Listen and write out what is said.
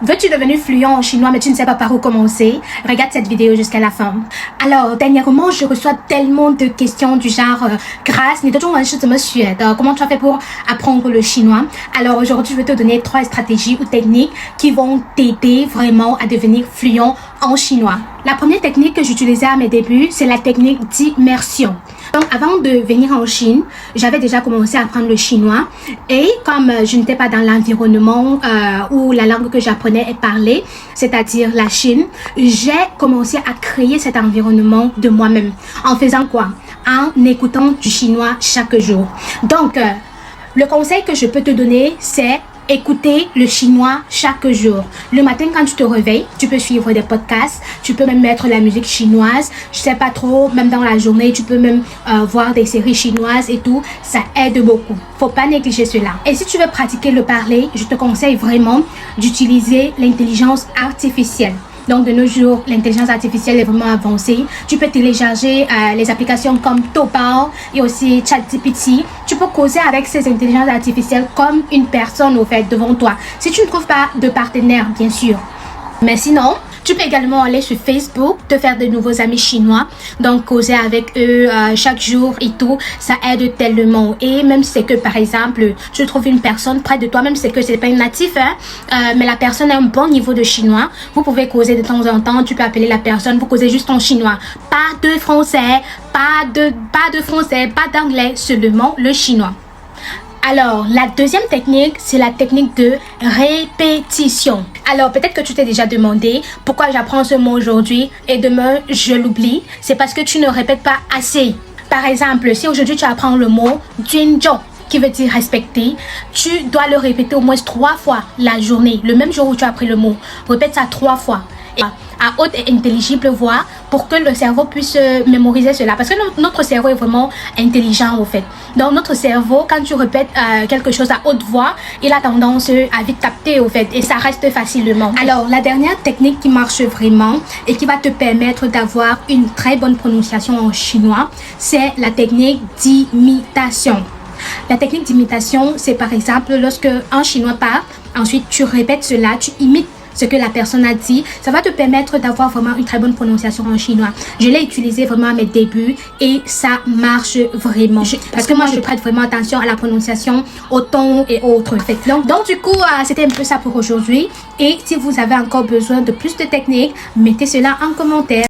Veux-tu devenir fluent en chinois mais tu ne sais pas par où commencer? Regarde cette vidéo jusqu'à la fin. Alors, dernièrement, je reçois tellement de questions du genre Grace, 你的中文是怎么学的? Comment tu as fait pour apprendre le chinois? Alors aujourd'hui, je vais te donner 3 stratégies ou techniques qui vont t'aider vraiment à devenir fluent en chinois. La première technique que j'utilisais à mes débuts, c'est la technique d'immersion. Donc, avant de venir en Chine, j'avais déjà commencé à apprendre le chinois. Et comme je n'étais pas dans l'environnement où la langue que j'apprenais est parlée, c'est-à-dire la Chine, j'ai commencé à créer cet environnement de moi-même. En faisant quoi? En écoutant du chinois chaque jour. Donc, le conseil que je peux te donner, c'est écouter le chinois chaque jour. Le matin, quand tu te réveilles, tu peux suivre des podcasts, tu peux même mettre la musique chinoise, je sais pas trop, même dans la journée, tu peux même voir des séries chinoises et tout, ça aide beaucoup. Faut pas négliger cela. Et si tu veux pratiquer le parler, je te conseille vraiment d'utiliser l'intelligence artificielle. Donc, de nos jours, l'intelligence artificielle est vraiment avancée. Tu peux télécharger les applications comme Taobao et aussi ChatGPT. Tu peux causer avec ces intelligences artificielles comme une personne au fait devant toi. Si tu ne trouves pas de partenaire, bien sûr. Mais sinon, tu peux également aller sur Facebook, te faire de nouveaux amis chinois, donc causer avec eux chaque jour et tout, ça aide tellement. Et même si c'est que par exemple, tu trouves une personne près de toi, même si c'est que c'est pas une natif, mais la personne a un bon niveau de chinois, vous pouvez causer de temps en temps, tu peux appeler la personne, vous causez juste en chinois, pas de français, pas d'anglais, seulement le chinois. Alors, la deuxième technique, c'est la technique de répétition. Alors, peut-être que tu t'es déjà demandé pourquoi j'apprends ce mot aujourd'hui et demain, je l'oublie. C'est parce que tu ne répètes pas assez. Par exemple, si aujourd'hui tu apprends le mot « junzhong », qui veut dire respecter, tu dois le répéter au moins 3 fois la journée. Le même jour où tu as appris le mot, répète ça 3 fois. Et à haute et intelligible voix pour que le cerveau puisse mémoriser cela. Parce que notre cerveau est vraiment intelligent au fait. Donc notre cerveau, quand tu répètes quelque chose à haute voix, il a tendance à vite capter au fait et ça reste facilement. Alors la dernière technique qui marche vraiment et qui va te permettre d'avoir une très bonne prononciation en chinois, c'est la technique d'imitation. La technique d'imitation, c'est par exemple lorsque un chinois parle, ensuite tu répètes cela, tu imites ce que la personne a dit, ça va te permettre d'avoir vraiment une très bonne prononciation en chinois. Je l'ai utilisé vraiment à mes débuts et ça marche vraiment. Parce que moi, je prête vraiment attention à la prononciation, au ton et autres. Donc du coup, c'était un peu ça pour aujourd'hui. Et si vous avez encore besoin de plus de techniques, mettez cela en commentaire.